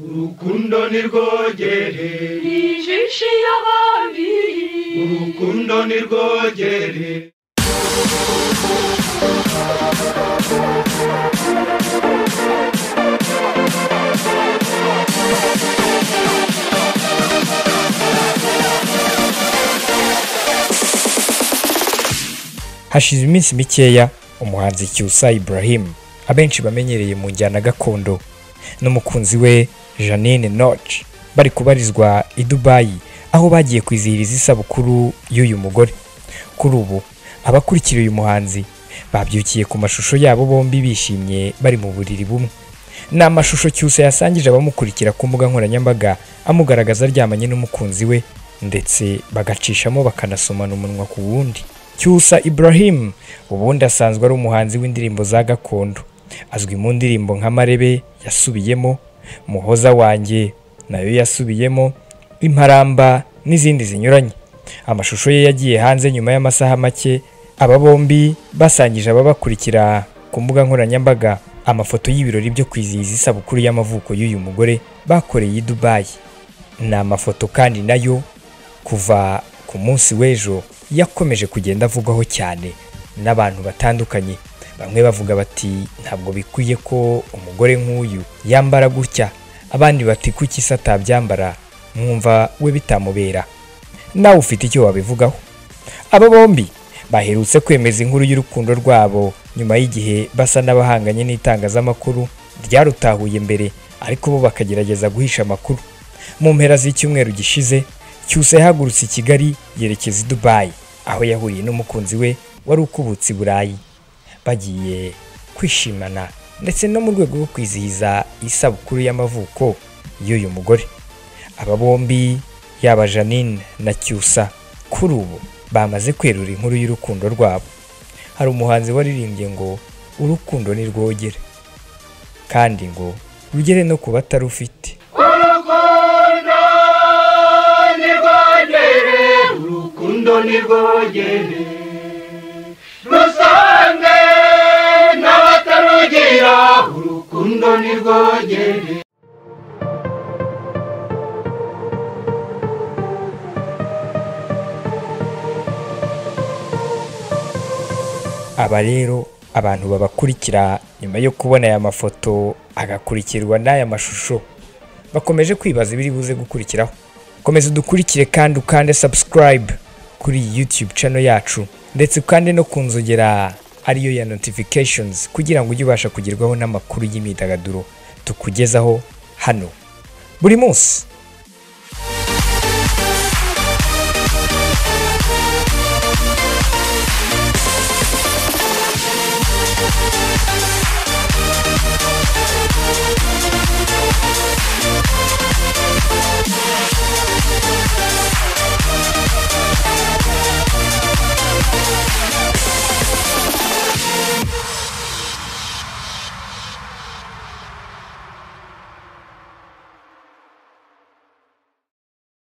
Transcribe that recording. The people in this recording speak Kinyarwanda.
urukundo nirwogere ijisho y'abandi urukundo nirwogere Hashize iminsi mikeya umuhanzi Cyusa Ibrahim abenshi bamenyereye mu njyana gakondo n'umukunzi we Janine Noch bari kubarizwa i Dubai aho bagiye kwizihiriza isabukuru y'uyu mugore. Kuri ubu abakurikira uyu muhanzi babyukiye ku mashusho yabo bombi bishimye bari mu buriri bumwe. Ni amashusho Cyusa yasangije abamukurikira ku mbuga nkoranyambaga amugaragaza aryamanye n'umukunzi we ndetse bagacishamo bakanasomana umunwa ku wundi. Cyusa Ibrahim ubundi asanzwe ari umuhanzi w'indirimbo za gakondo, azwi mu ndirimbo nka Marebe yasubiyemo, Muhoza wanjye nayo yasubiyemo, Imparamba n'izindi zinyuranye. Amashusho ye yagiye hanze nyuma y'amasaha make, aba bombi basangije ababakurikira ku mbuga nkoranyambaga amafoto y'ibirori byo kwizihiza isabukuru y'amavuko y'uyu mugore bakoreye i Dubai. Ni amafoto kandi nayo kuva ku munsi w'ejo yakomeje kugenda avugwaho cyane n'abantu batandukanye. Bamwe bavuga bati ntabwo bikwiye ko umugore nk'uyu yambara gutya, abandi bati kuki se atabyambara, mwumva we bitamubera. Nawe ufite icyo wabivugaho? Aba bombi baherutse kwemeza inkuru y'urukundo rwabo nyuma y'igihe basa n'abahanganye n'itangazamakuru ryarutahuye mbere, ariko bo bakagerageza guhisha amakuru. Mu mpera z'icyumweru gishize Cyusa yahagurutse i Kigali yerekeza i Dubai aho yahuriye n'umukunzi we wari ukubutse i Burayi. Bagiye kwishimana ndetse no mu rwego rwo kwizihiza isabukuru y'amavuko y'uyu mugore. Aba bombi yaba Janine na Cyusa kuri ubu bamaze kwerura inkuru y'urukundo rwabo. Hari umuhanzi waririmbye ngo urukundo nirwogere, kandi ngo rugere no ku batarufite. urukundo nirwogere rusange n'abatarugira urukundo nirwogere. Aba rero abantu babakurikira nyuma yo kubona aya mafoto agakurikirwa n'aya mashusho bakomeje kwibaza ibiri buze gukurikiraho. Komeza udukurikire kandi ukande subscribe kuri YouTube channel yacu ndetse ukande no kunzogera ariyo ya notifications kugira ngo ujye ubasha kugerwaho n'amakuru y'imyidagaduro tukugezaho hano buri munsi.